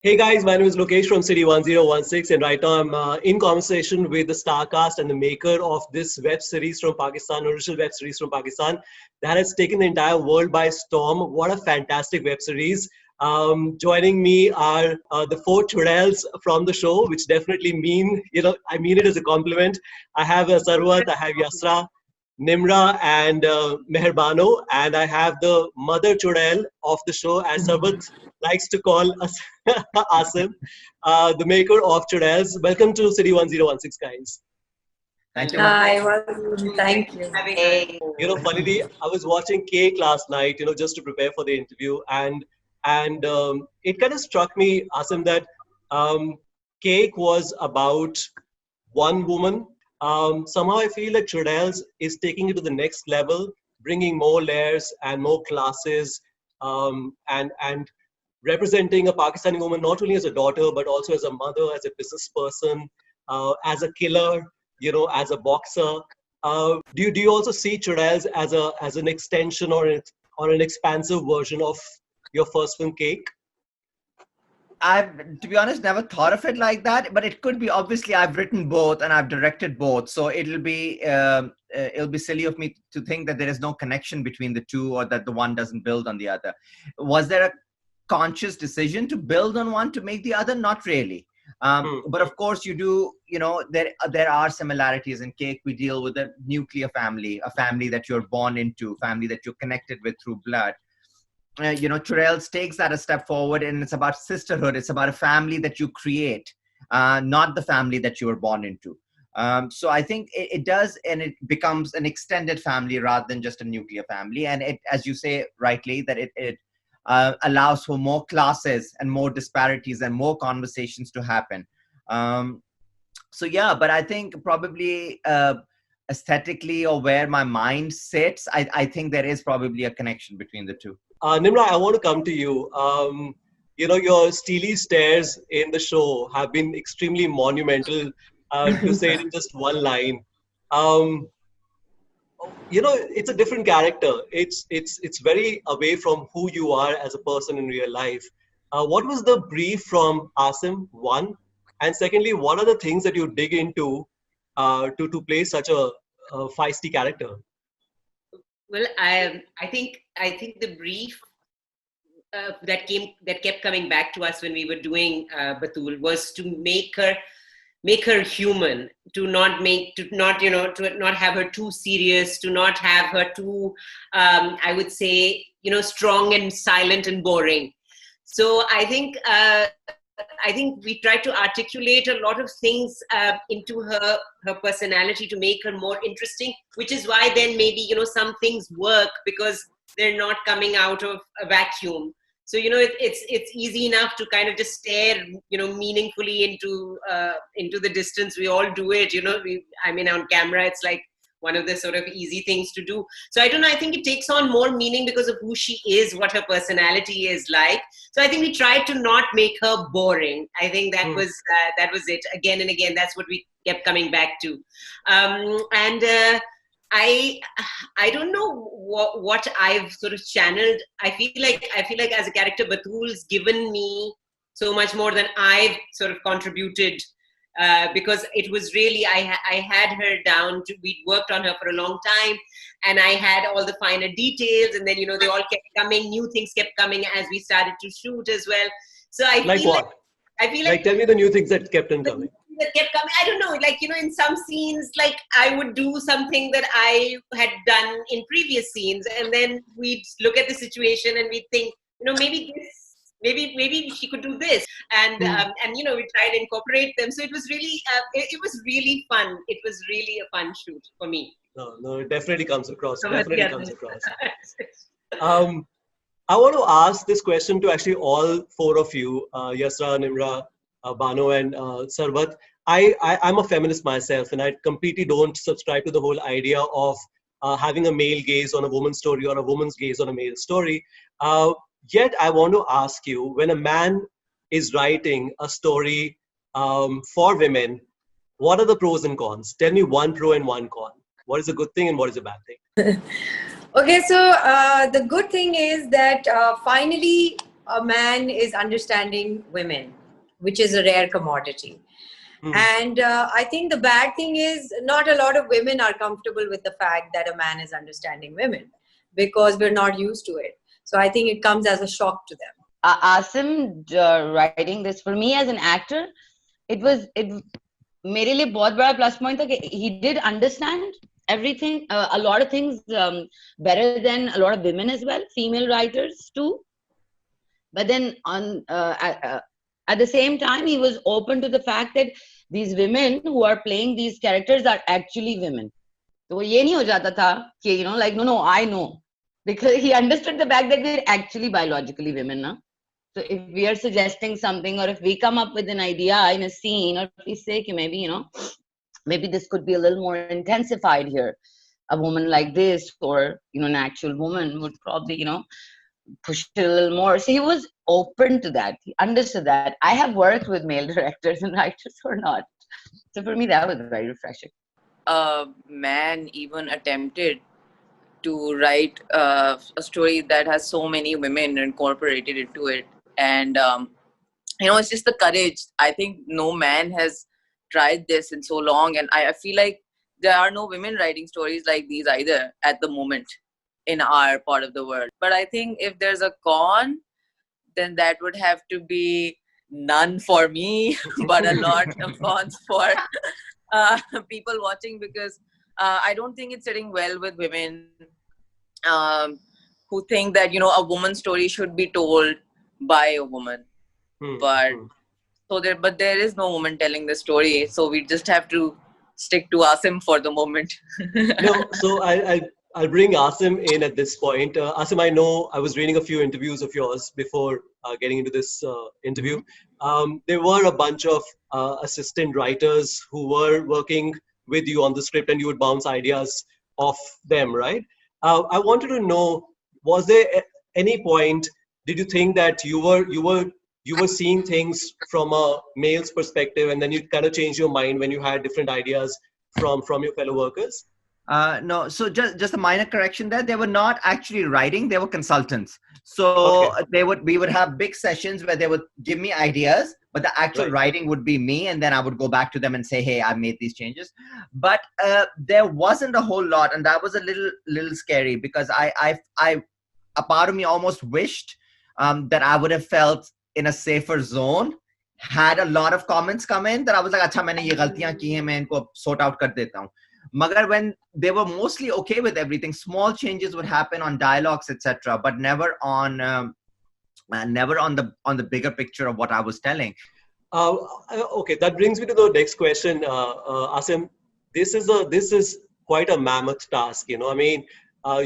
Hey guys, my name is Lokesh from City 1016, and right now I'm in conversation with the star cast and the maker of this web series from Pakistan, original web series from Pakistan that has taken the entire world by storm. What a fantastic web series! Joining me are the four churels from the show, which definitely I mean it as a compliment. I have Sarwat, I have Yasra, Nimra, and Meherbano, and I have the mother churel of the show, as Sarwat likes to call us Asim, the maker of Churels. Welcome to City 1016, guys. Thank you. Hi, thank you. Hey. Funnily, I was watching Cake last night, just to prepare for the interview, and it kind of struck me, Asim, that um, Cake was about one woman. Somehow I feel like Churels is taking it to the next level, bringing more layers and more classes, and representing a Pakistani woman not only as a daughter but also as a mother, as a business person, as a killer, as a boxer. Do you also see Churels as an extension or an expansive version of your first film, Cake? I've, to be honest, never thought of it like that, but it could be. Obviously, I've written both and I've directed both, so it'll be silly of me to think that there is no connection between the two or that the one doesn't build on the other. Was there a conscious decision to build on one to make the other? Not really. But of course, you do. There are similarities in Cake. We deal with a nuclear family, a family that you're born into, family that you're connected with through blood. Churels takes that a step forward, and it's about sisterhood. It's about a family that you create, not the family that you were born into. So I think it does, and it becomes an extended family rather than just a nuclear family. And it, as you say rightly, that it allows for more classes and more disparities and more conversations to happen. So yeah, but I think probably aesthetically or where my mind sits, I think there is probably a connection between the two. Nimra, I want to come to you. Your steely stares in the show have been extremely monumental, to say it in just one line. Um, it's a different character. It's very away from who you are as a person in real life. What was the brief from Asim? One, and secondly, what are the things that you dig into to play such a feisty character? Well, I think the brief that kept coming back to us when we were doing Batul was to make her human, to not have her too serious, to not have her too I would say strong and silent and boring. So I think we try to articulate a lot of things into her personality to make her more interesting, which is why then maybe some things work because they're not coming out of a vacuum. So it's easy enough to kind of just stare meaningfully into the distance. We all do it. On camera it's like one of the sort of easy things to do. So I don't know, I think it takes on more meaning because of who she is, what her personality is like. So I think we tried to not make her boring. I think that was it. Again and again, that's what we kept coming back to. And I don't know what I've sort of channeled. I feel like as a character, Batul's given me so much more than I've sort of contributed, because it was really, I had her down to, we'd worked on her for a long time, and I had all the finer details, and then they all kept coming, new things kept coming as we started to shoot as well. So Like what? Tell me the new things that kept on coming. That kept coming. I don't know, in some scenes, like I would do something that I had done in previous scenes, and then we'd look at the situation and we'd think, maybe she could do this, and we tried to incorporate them. So it was really it was really fun. It was really a fun shoot for me. No, it definitely comes across. So Definitely yeah. comes across. I want to ask this question to actually all four of you, Yasra, Nimra, Bano, and Sarvat. I'm a feminist myself, and I completely don't subscribe to the whole idea of having a male gaze on a woman's story or a woman's gaze on a male story. Yet, I want to ask you, when a man is writing a story for women, what are the pros and cons? Tell me one pro and one con. What is a good thing and what is a bad thing? Okay, so the good thing is that finally a man is understanding women, which is a rare commodity. And I think the bad thing is not a lot of women are comfortable with the fact that a man is understanding women because we're not used to it. So I think it comes as a shock to them. Asim writing this for me as an actor, it मेरे लिए बहुत बड़ा plus point था कि he did understand everything, a lot of things better than a lot of women as well, female writers too. But then at the same time, he was open to the fact that these women who are playing these characters are actually women. So ये नहीं हो जाता था कि like no, I know, because he understood the fact that they're actually biologically women, na? So if we are suggesting something, or if we come up with an idea in a scene, or if we say maybe maybe this could be a little more intensified here, a woman like this, or an actual woman would probably push it a little more. So he was open to that. He understood that. I have worked with male directors and writers who are not. So for me, that was very refreshing. A man even attempted to write a story that has so many women incorporated into it. And, it's just the courage. I think no man has tried this in so long. And I feel like there are no women writing stories like these either at the moment in our part of the world. But I think if there's a con, then that would have to be none for me, but a lot of cons for people watching, because I don't think it's sitting well with women who think that, a woman's story should be told by a woman. But there is no woman telling the story, so we just have to stick to Asim for the moment. No, so I'll bring Asim in at this point. Asim, I know I was reading a few interviews of yours before getting into this interview. There were a bunch of assistant writers who were working with you on the script, and you would bounce ideas off them, right? I wanted to know, was there any point, did you think that you were seeing things from a male's perspective, and then you kind of changed your mind when you had different ideas from your fellow workers? No, so just a minor correction there. They were not actually writing; they were consultants. So Okay. we would have big sessions where they would give me ideas, but the actual Right. writing would be me, and then I would go back to them and say, "Hey, I've made these changes." But there wasn't a whole lot, and that was a little scary, because a part of me almost wished that I would have felt in a safer zone had a lot of comments come in that I was like, "Acha, maine ye galtiyan ki hain, main inko sort out kar deta hu." Magar when they were mostly okay with everything, small changes would happen on dialogues, etc., but never on the bigger picture of what I was telling. Okay, that brings me to the next question, Asim. This is quite a mammoth task. I mean,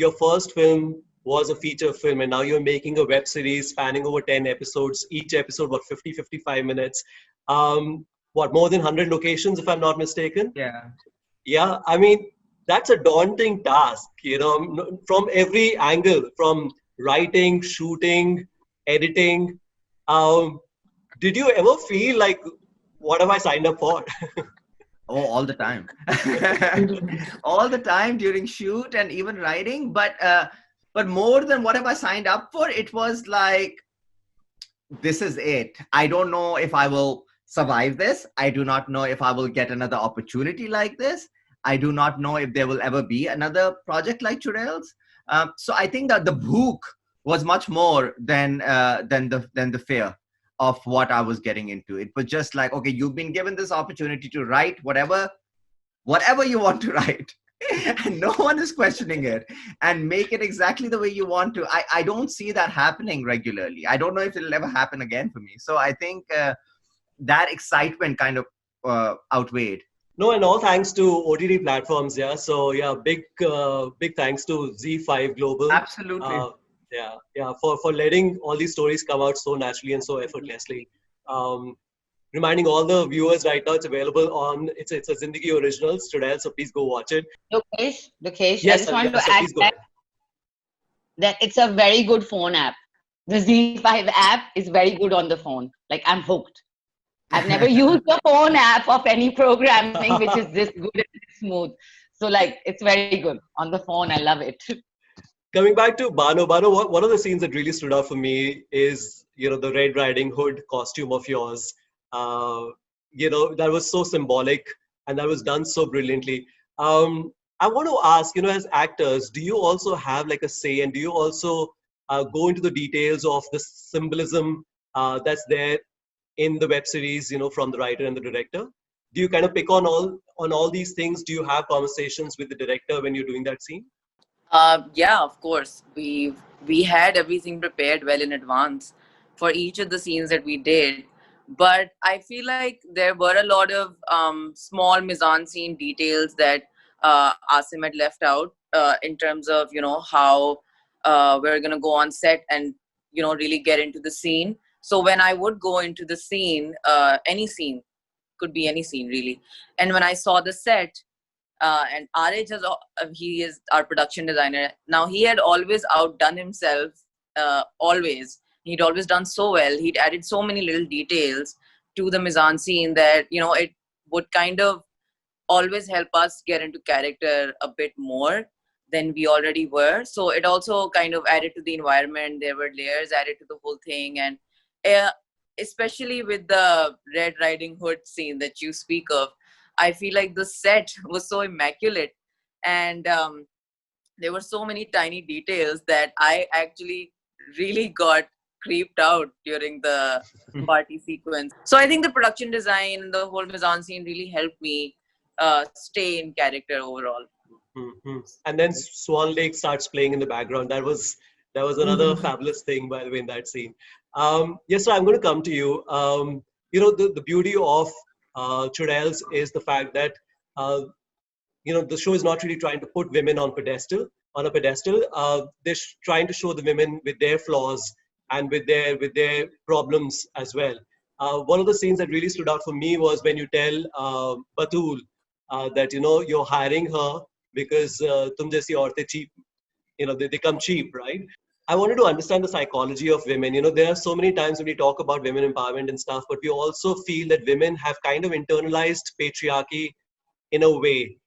your first film was a feature film, and now you're making a web series spanning over 10 episodes. Each episode, 55 minutes. More than 100 locations, if I'm not mistaken? Yeah. Yeah, I mean, that's a daunting task, from every angle, from writing, shooting, editing. Did you ever feel like, what have I signed up for? Oh, all the time. All the time during shoot and even writing. But more than what have I signed up for, it was like, this is it. I don't know if I will survive this. I do not know if I will get another opportunity like this. I do not know if there will ever be another project like Churels. So I think that the bhook was much more than the fear of what I was getting into. It was just like, okay, you've been given this opportunity to write whatever you want to write. And no one is questioning it, and make it exactly the way you want to. I don't see that happening regularly. I don't know if it'll ever happen again for me. So I think that excitement kind of outweighed. No, and all thanks to OTT platforms. Yeah. So yeah, big thanks to Z5 Global. Absolutely. Yeah, for letting all these stories come out so naturally and so effortlessly. Reminding all the viewers right now, it's available on it's a Zindagi Originals today, so please go watch it. Lokesh, Yes, I just wanted to add please go ahead. that it's a very good phone app. The Z5 app is very good on the phone. Like, I'm hooked. I've never used a phone app of any programming which is this good and this smooth. So like, it's very good on the phone. I love it. Coming back to Bano, one of the scenes that really stood out for me is the Red Riding Hood costume of yours. That was so symbolic, and that was done so brilliantly. I want to ask, as actors, do you also have like a say, and do you also go into the details of the symbolism that's there in the web series, from the writer and the director? Do you kind of pick on all these things? Do you have conversations with the director when you're doing that scene? Yeah, of course. We had everything prepared well in advance for each of the scenes that we did. But I feel like there were a lot of small mise-en-scene details that Asim had left out in terms of, how we're going to go on set and, really get into the scene. So when I would go into the scene, any scene, could be any scene really. And when I saw the set, and RH he is our production designer. Now he had always outdone himself, always. He'd always done so well. He'd added so many little details to the mise-en-scene that, it would kind of always help us get into character a bit more than we already were. So it also kind of added to the environment. There were layers added to the whole thing. And especially with the Red Riding Hood scene that you speak of, I feel like the set was so immaculate, and there were so many tiny details that I actually really got creeped out during the party sequence. So I think the production design and the whole mise-en-scene really helped me stay in character overall. Mm-hmm. And then Swan Lake starts playing in the background. That was another fabulous thing, by the way, in that scene. Yes, so I'm going to come to you. The beauty of Churels is the fact that the show is not really trying to put women on a pedestal. They're trying to show the women with their flaws and with their problems as well. One of the scenes that really stood out for me was when you tell Batul that you're hiring her because tum jaisi aurtein cheap, they come cheap, right? I wanted to understand the psychology of women. There are so many times when we talk about women empowerment and stuff, but we also feel that women have kind of internalized patriarchy in a way.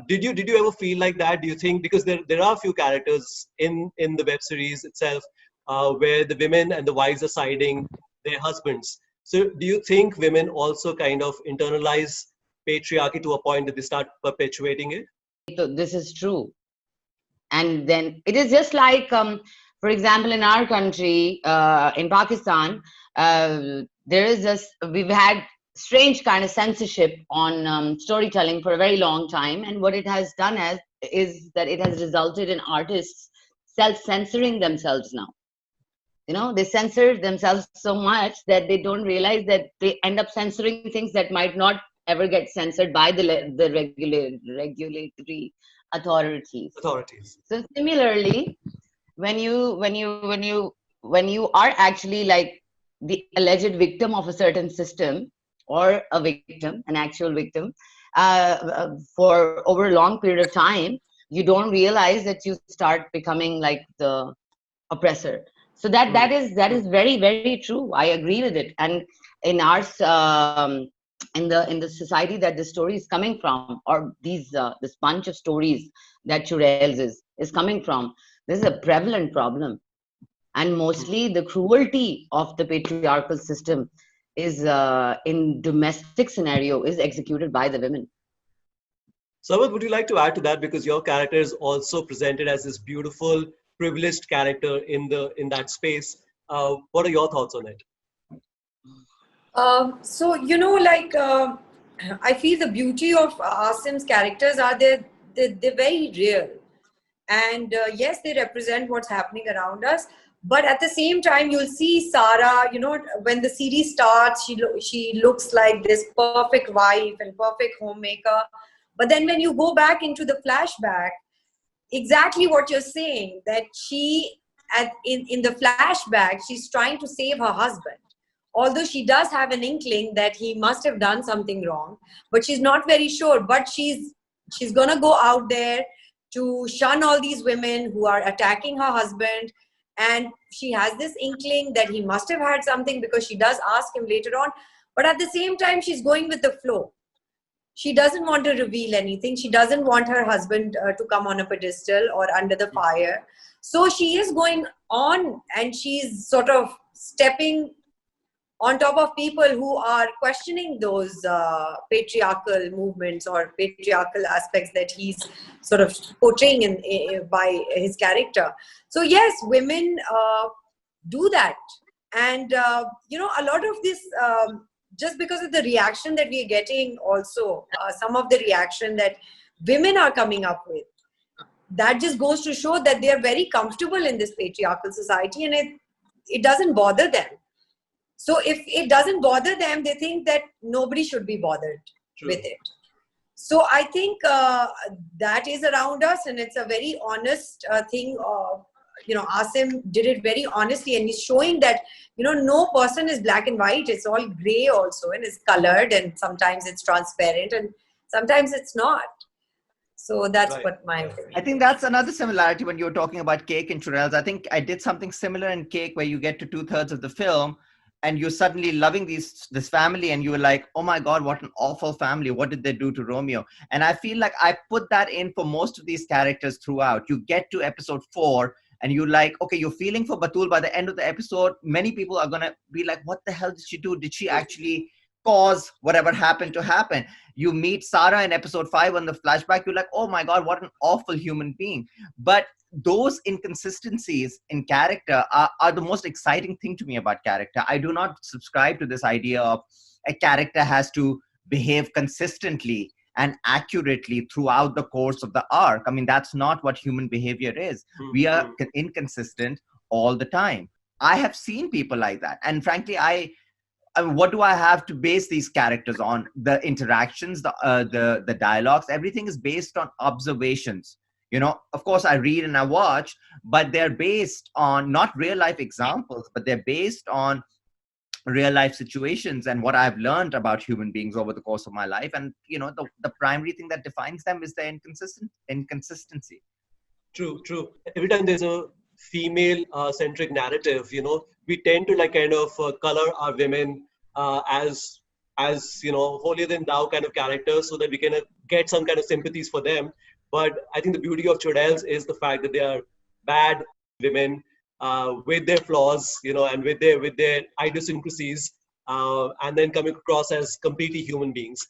Did you ever feel like that? Do you think, because there are a few characters in the web series itself where the women and the wives are siding their husbands. So do you think women also kind of internalize patriarchy to a point that they start perpetuating it? So this is true. And then it is just like, for example, in our country, in Pakistan, we've had strange kind of censorship on storytelling for a very long time. And what it has done is that it has resulted in artists self-censoring themselves now. They censor themselves so much that they don't realize that they end up censoring things that might not ever get censored by the regulatory authorities. So similarly, when you are actually like the alleged victim of a certain system, or an actual victim, for over a long period of time, you don't realize that you start becoming like the oppressor. So that is very, very true. I agree with it. And in our in the society that the story is coming from, or this bunch of stories that Churels is coming from, this is a prevalent problem. And mostly the cruelty of the patriarchal system is in domestic scenario is executed by the women. Sarwat, would you like to add to that, because your character is also presented as this beautiful, privileged character in that space? What are your thoughts on it? I feel the beauty of Asim's characters are they're very real, and yes, they represent what's happening around us. But at the same time, you'll see Sarah. When the series starts, she looks like this perfect wife and perfect homemaker. But then when you go back into the flashback, exactly what you're saying, that in the flashback, she's trying to save her husband. Although she does have an inkling that he must have done something wrong, but she's not very sure. But she's gonna go out there to shun all these women who are attacking her husband. And she has this inkling that he must have had something, because she does ask him later on. But at the same time, she's going with the flow. She doesn't want to reveal anything. She doesn't want her husband to come on a pedestal or under the fire. So she is going on, and she's sort of stepping on top of people who are questioning those patriarchal movements or patriarchal aspects that he's sort of portraying by his character. So yes, women do that. And, a lot of this, just because of the reaction that we are getting also, some of the reaction that women are coming up with, that just goes to show that they are very comfortable in this patriarchal society, and it doesn't bother them. So if it doesn't bother them, they think that nobody should be bothered with it. So I think that is around us, and it's a very honest thing. Asim did it very honestly, and he's showing that, no person is black and white. It's all gray also, and it's colored, and sometimes it's transparent, and sometimes it's not. So that's what my opinion. I think that's another similarity when you were talking about Cake and Churels. I think I did something similar in Cake, where you get to 2/3 of the film and you're suddenly loving this family, and you were like, oh my God, what an awful family. What did they do to Romeo? And I feel like I put that in for most of these characters throughout. You get to episode 4 and you're like, okay, you're feeling for Batul. By the end of the episode, many people are going to be like, what the hell did she do? Did she actually cause whatever happened to happen? You meet Sarah in episode 5 on the flashback. You're like, oh my God, what an awful human being. But those inconsistencies in character are the most exciting thing to me about character. I do not subscribe to this idea of a character has to behave consistently and accurately throughout the course of the arc. I mean, that's not what human behavior is. We are inconsistent all the time. I have seen people like that. And frankly, what do I have to base these characters on? The interactions, the dialogues, everything is based on observations. Of course, I read and I watch, but they're based on not real life examples, but they're based on real life situations and what I've learned about human beings over the course of my life. And, the primary thing that defines them is their inconsistency. True. Every time there's a female centric narrative, we tend to kind of color our women as holier than thou kind of characters, so that we can get some kind of sympathies for them. But I think the beauty of Churels is the fact that they are bad women with their flaws, and with their idiosyncrasies, and then coming across as completely human beings.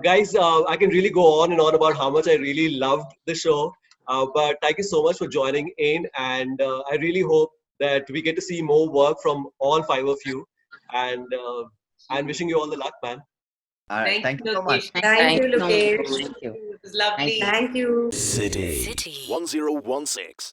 Guys, I can really go on and on about how much I really loved the show. But thank you so much for joining in, and I really hope that we get to see more work from all 5 of you. And I'm wishing you all the luck, man. All right, thank you so much. Thank you, Lokesh. Thank you. It was lovely. Thank you. City 1016.